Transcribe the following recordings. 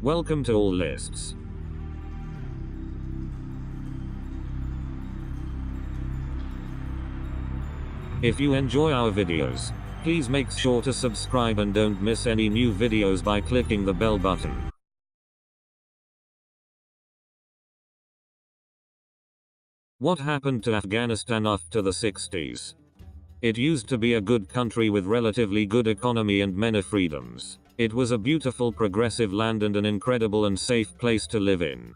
Welcome to all lists. If you enjoy our videos, please make sure to subscribe and don't miss any new videos by clicking the bell button. What happened to Afghanistan after the 60s? It used to be a good country with relatively good economy and many freedoms. It was a beautiful progressive land and an incredible and safe place to live in.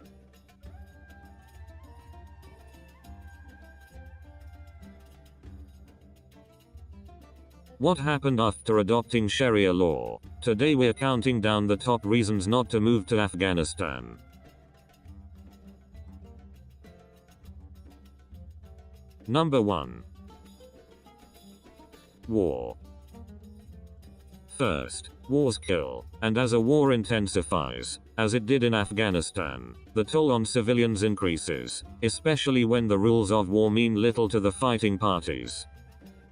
What happened after adopting Sharia law? Today we're counting down the top reasons not to move to Afghanistan. Number 1. War. First, wars kill, and as a war intensifies, as it did in Afghanistan, the toll on civilians increases, especially when the rules of war mean little to the fighting parties.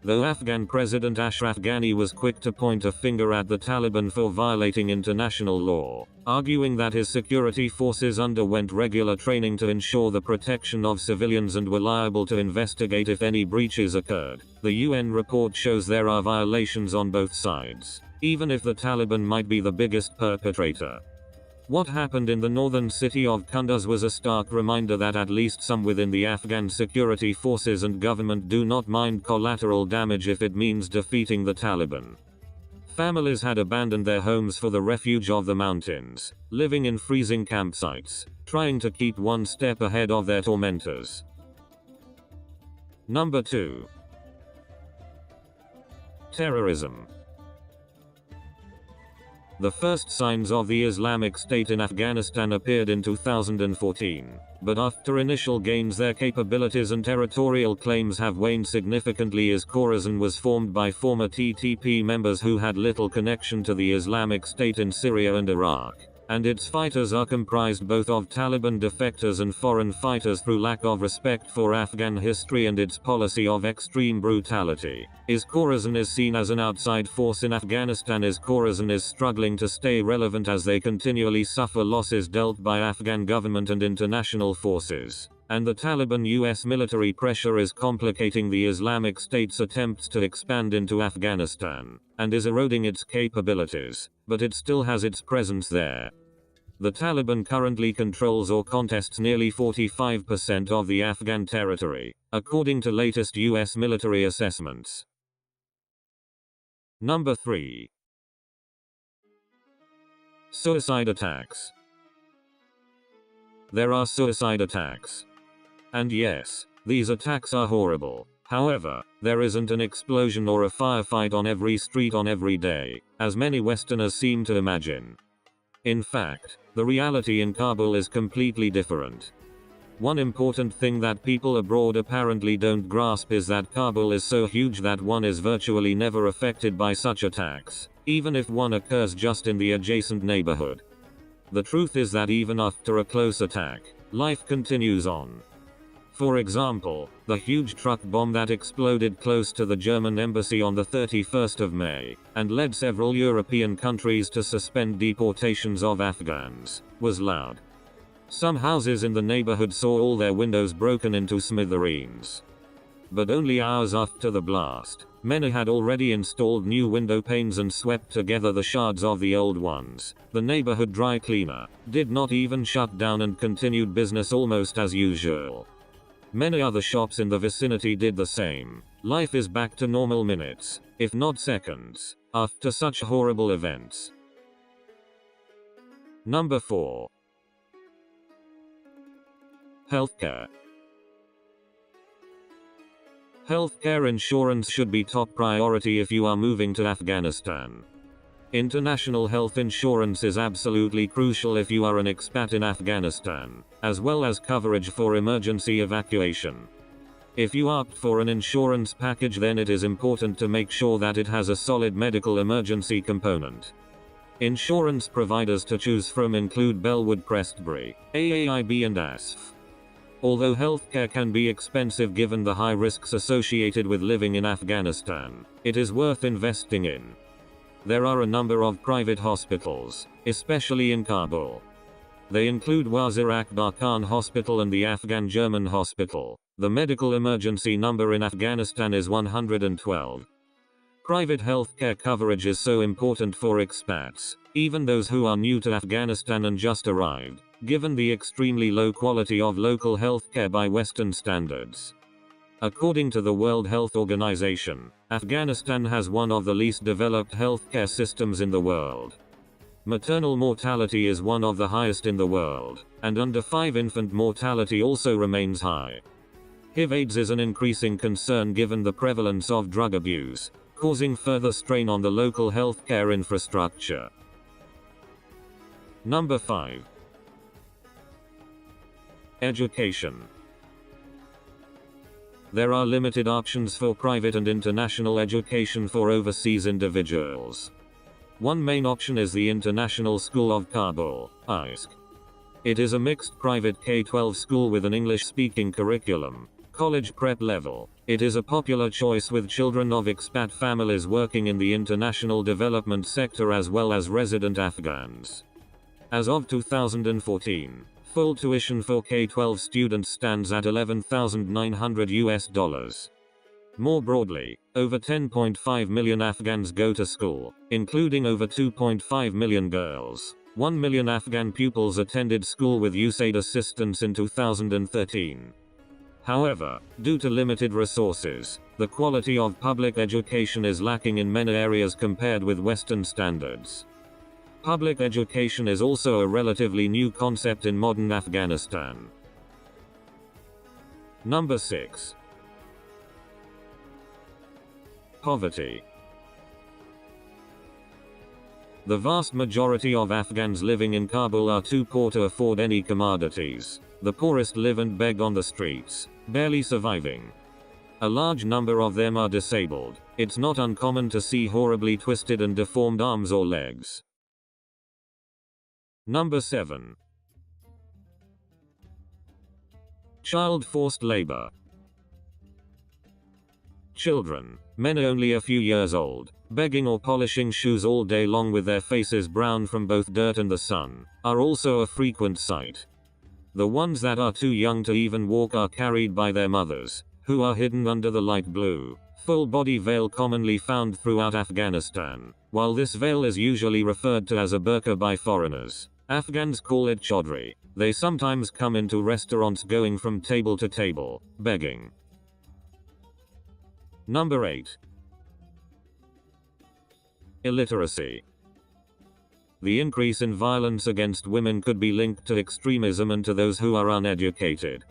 Though Afghan President Ashraf Ghani was quick to point a finger at the Taliban for violating international law, arguing that his security forces underwent regular training to ensure the protection of civilians and were liable to investigate if any breaches occurred, the UN report shows there are violations on both sides, even if the Taliban might be the biggest perpetrator. What happened in the northern city of Kunduz was a stark reminder that at least some within the Afghan security forces and government do not mind collateral damage if it means defeating the Taliban. Families had abandoned their homes for the refuge of the mountains, living in freezing campsites, trying to keep one step ahead of their tormentors. Number 2. Terrorism. The first signs of the Islamic State in Afghanistan appeared in 2014, but after initial gains their capabilities and territorial claims have waned significantly as Khorasan was formed by former TTP members who had little connection to the Islamic State in Syria and Iraq, and its fighters are comprised both of Taliban defectors and foreign fighters through lack of respect for Afghan history and its policy of extreme brutality. Khorasan is seen as an outside force in Afghanistan as Khorasan is struggling to stay relevant as they continually suffer losses dealt by Afghan government and international forces, and the Taliban US military pressure is complicating the Islamic State's attempts to expand into Afghanistan, and is eroding its capabilities, but it still has its presence there. The Taliban currently controls or contests nearly 45% of the Afghan territory, according to latest US military assessments. Number 3. Suicide attacks. There are suicide attacks. And yes, these attacks are horrible. However, there isn't an explosion or a firefight on every street on every day, as many Westerners seem to imagine. In fact, the reality in Kabul is completely different. One important thing that people abroad apparently don't grasp is that Kabul is so huge that one is virtually never affected by such attacks, even if one occurs just in the adjacent neighborhood. The truth is that even after a close attack, life continues on. For example, the huge truck bomb that exploded close to the German embassy on the 31st of May, and led several European countries to suspend deportations of Afghans, was loud. Some houses in the neighborhood saw all their windows broken into smithereens. But only hours after the blast, many had already installed new window panes and swept together the shards of the old ones. The neighborhood dry cleaner did not even shut down and continued business almost as usual. Many other shops in the vicinity did the same. Life is back to normal minutes, if not seconds, after such horrible events. Number 4. Healthcare. Healthcare insurance should be top priority if you are moving to Afghanistan. International health insurance is absolutely crucial if you are an expat in Afghanistan, as well as coverage for emergency evacuation. If you opt for an insurance package, then it is important to make sure that it has a solid medical emergency component. Insurance providers to choose from include Bellwood Prestbury, AAIB and ASF. Although healthcare can be expensive given the high risks associated with living in Afghanistan, it is worth investing in. There are a number of private hospitals, especially in Kabul. They include Wazir Akbar Khan Hospital and the Afghan German Hospital. The medical emergency number in Afghanistan is 112. Private healthcare coverage is so important for expats, even those who are new to Afghanistan and just arrived, given the extremely low quality of local healthcare by Western standards. According to the World Health Organization, Afghanistan has one of the least developed healthcare systems in the world. Maternal mortality is one of the highest in the world, and under 5 infant mortality also remains high. HIV/AIDS is an increasing concern given the prevalence of drug abuse, causing further strain on the local healthcare infrastructure. Number 5. Education. There are limited options for private and international education for overseas individuals. One main option is the International School of Kabul, ISK. It is a mixed private K-12 school with an English-speaking curriculum, college prep level. It is a popular choice with children of expat families working in the international development sector as well as resident Afghans. As of 2014, full tuition for K-12 students stands at $11,900. More broadly, over 10.5 million Afghans go to school, including over 2.5 million girls. 1 million Afghan pupils attended school with USAID assistance in 2013. However, due to limited resources, the quality of public education is lacking in many areas compared with Western standards. Public education is also a relatively new concept in modern Afghanistan. Number 6. Poverty. The vast majority of Afghans living in Kabul are too poor to afford any commodities. The poorest live and beg on the streets, barely surviving. A large number of them are disabled. It's not uncommon to see horribly twisted and deformed arms or legs. Number 7. Child forced labor. Children, men only a few years old, begging or polishing shoes all day long with their faces brown from both dirt and the sun, are also a frequent sight. The ones that are too young to even walk are carried by their mothers, who are hidden under the light blue, full-body veil commonly found throughout Afghanistan. While this veil is usually referred to as a burqa by foreigners, Afghans call it chaudhry. They sometimes come into restaurants going from table to table, begging. Number 8. Illiteracy. The increase in violence against women could be linked to extremism and to those who are uneducated.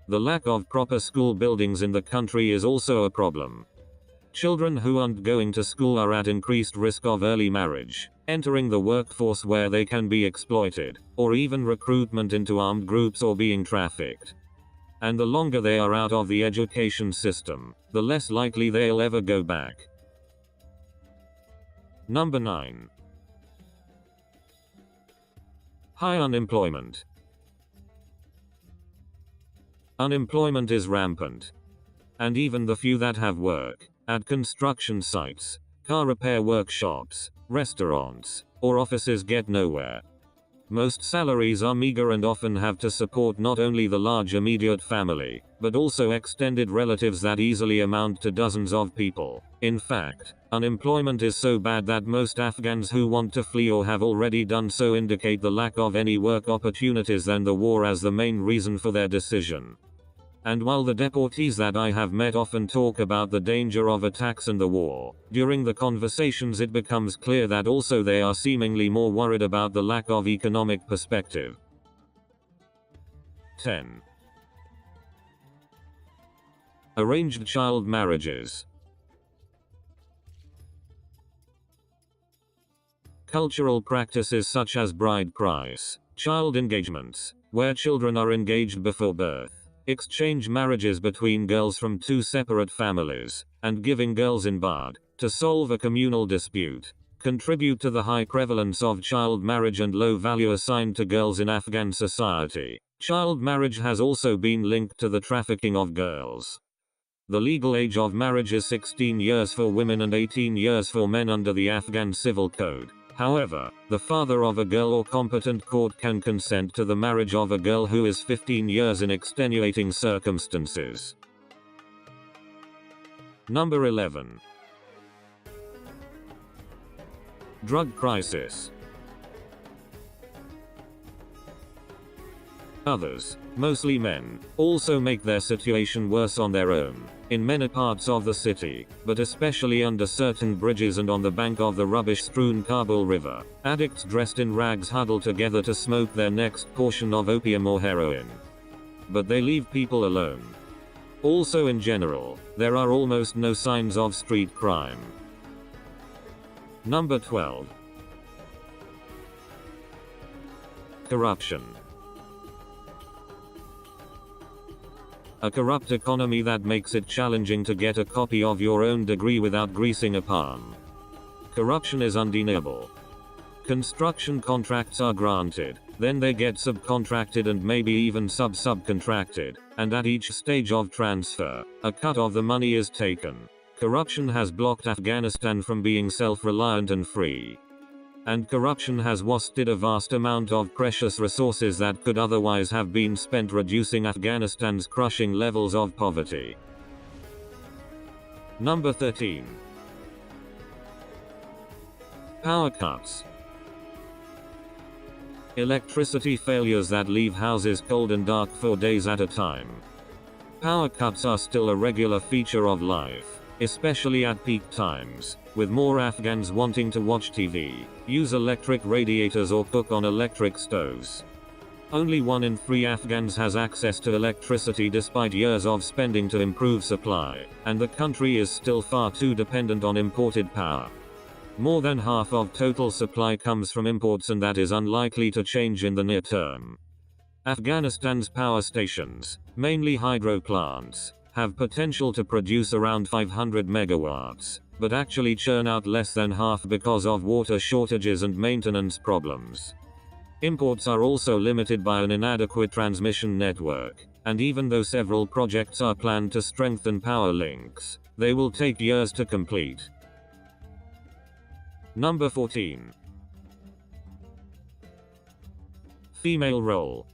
The lack of proper school buildings in the country is also a problem. Children who aren't going to school are at increased risk of early marriage, entering the workforce where they can be exploited, or even recruitment into armed groups or being trafficked. And the longer they are out of the education system, the less likely they'll ever go back. Number 9. High unemployment. Unemployment is rampant. And even the few that have work, at construction sites, car repair workshops, restaurants, or offices get nowhere. Most salaries are meager and often have to support not only the large immediate family, but also extended relatives that easily amount to dozens of people. In fact, unemployment is so bad that most Afghans who want to flee or have already done so indicate the lack of any work opportunities and the war as the main reason for their decision. And while the deportees that I have met often talk about the danger of attacks and the war, during the conversations it becomes clear that also they are seemingly more worried about the lack of economic perspective. 10. Arranged child marriages. Cultural practices such as bride price, child engagements, where children are engaged before birth, exchange marriages between girls from two separate families, and giving girls in bard to solve a communal dispute, contribute to the high prevalence of child marriage and low value assigned to girls in Afghan society. Child marriage has also been linked to the trafficking of girls. The legal age of marriage is 16 years for women and 18 years for men under the Afghan Civil Code. However, the father of a girl or competent court can consent to the marriage of a girl who is 15 years in extenuating circumstances. Number 11. Drug crisis. Others, mostly men, also make their situation worse on their own. In many parts of the city, but especially under certain bridges and on the bank of the rubbish-strewn Kabul River, addicts dressed in rags huddle together to smoke their next portion of opium or heroin. But they leave people alone. Also in general, there are almost no signs of street crime. Number 12. Corruption. A corrupt economy that makes it challenging to get a copy of your own degree without greasing a palm. Corruption is undeniable. Construction contracts are granted, then they get subcontracted and maybe even subcontracted, and at each stage of transfer, a cut of the money is taken. Corruption has blocked Afghanistan from being self-reliant and free. And corruption has wasted a vast amount of precious resources that could otherwise have been spent reducing Afghanistan's crushing levels of poverty. Number 13. Power cuts. Electricity failures that leave houses cold and dark for days at a time. Power cuts are still a regular feature of life, especially at peak times, with more Afghans wanting to watch TV, use electric radiators or cook on electric stoves. Only 1 in 3 Afghans has access to electricity despite years of spending to improve supply, and the country is still far too dependent on imported power. More than half of total supply comes from imports, and that is unlikely to change in the near term. Afghanistan's power stations, mainly hydro plants, have potential to produce around 500 megawatts, but actually churn out less than half because of water shortages and maintenance problems. Imports are also limited by an inadequate transmission network, and even though several projects are planned to strengthen power links, they will take years to complete. Number 14. Female role.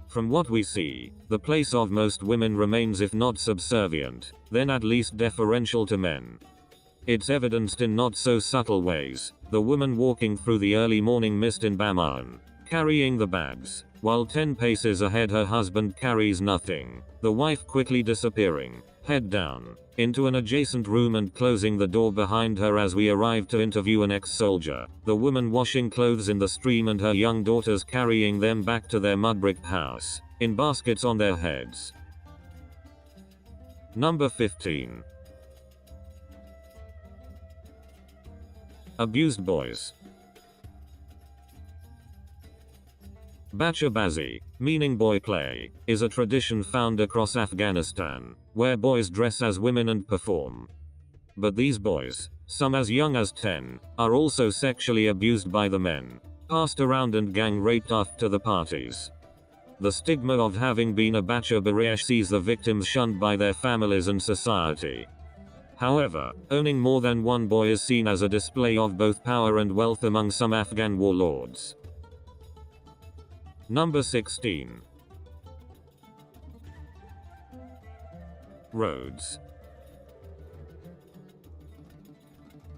From what we see, the place of most women remains, if not subservient, then at least deferential to men. It's evidenced in not so subtle ways: the woman walking through the early morning mist in Bamyan, carrying the bags, while 10 paces ahead her husband carries nothing, the wife quickly disappearing, head down, into an adjacent room and closing the door behind her as we arrive to interview an ex-soldier, the woman washing clothes in the stream and her young daughters carrying them back to their mud-brick house, in baskets on their heads. Number 15. Abused boys. Bachabazi, meaning boy play, is a tradition found across Afghanistan, where boys dress as women and perform. But these boys, some as young as 10, are also sexually abused by the men, passed around and gang raped after the parties. The stigma of having been a Bachabazi sees the victims shunned by their families and society. However, owning more than one boy is seen as a display of both power and wealth among some Afghan warlords. Number 16. Roads.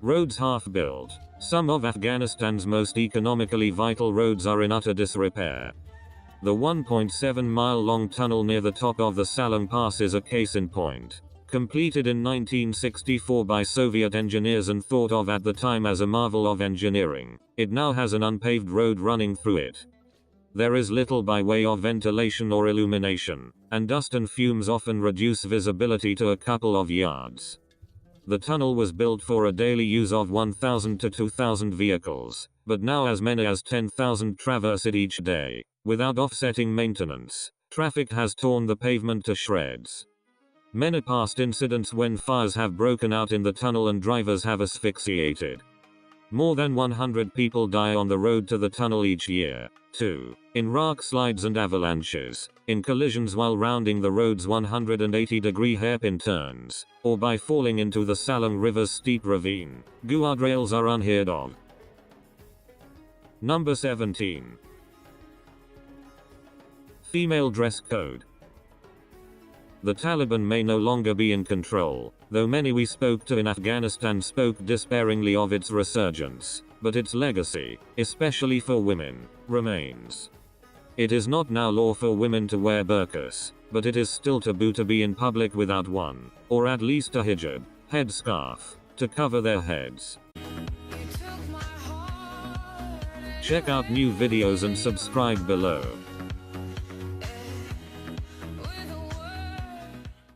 Roads half-built. Some of Afghanistan's most economically vital roads are in utter disrepair. The 1.7-mile-long tunnel near the top of the Salang Pass is a case in point. Completed in 1964 by Soviet engineers and thought of at the time as a marvel of engineering, it now has an unpaved road running through it. There is little by way of ventilation or illumination, and dust and fumes often reduce visibility to a couple of yards. The tunnel was built for a daily use of 1,000 to 2,000 vehicles, but now as many as 10,000 traverse it each day. Without offsetting maintenance, traffic has torn the pavement to shreds. Many past incidents when fires have broken out in the tunnel and drivers have asphyxiated. More than 100 people die on the road to the tunnel each year. 2. In rock slides and avalanches, in collisions while rounding the road's 180-degree hairpin turns, or by falling into the Salong River's steep ravine. Guardrails are unheard of. Number 17. Female dress code. The Taliban may no longer be in control, though many we spoke to in Afghanistan spoke despairingly of its resurgence, but its legacy, especially for women, remains. It is not now law for women to wear burqas, but it is still taboo to be in public without one, or at least a hijab, headscarf, to cover their heads. Check out new videos and subscribe below.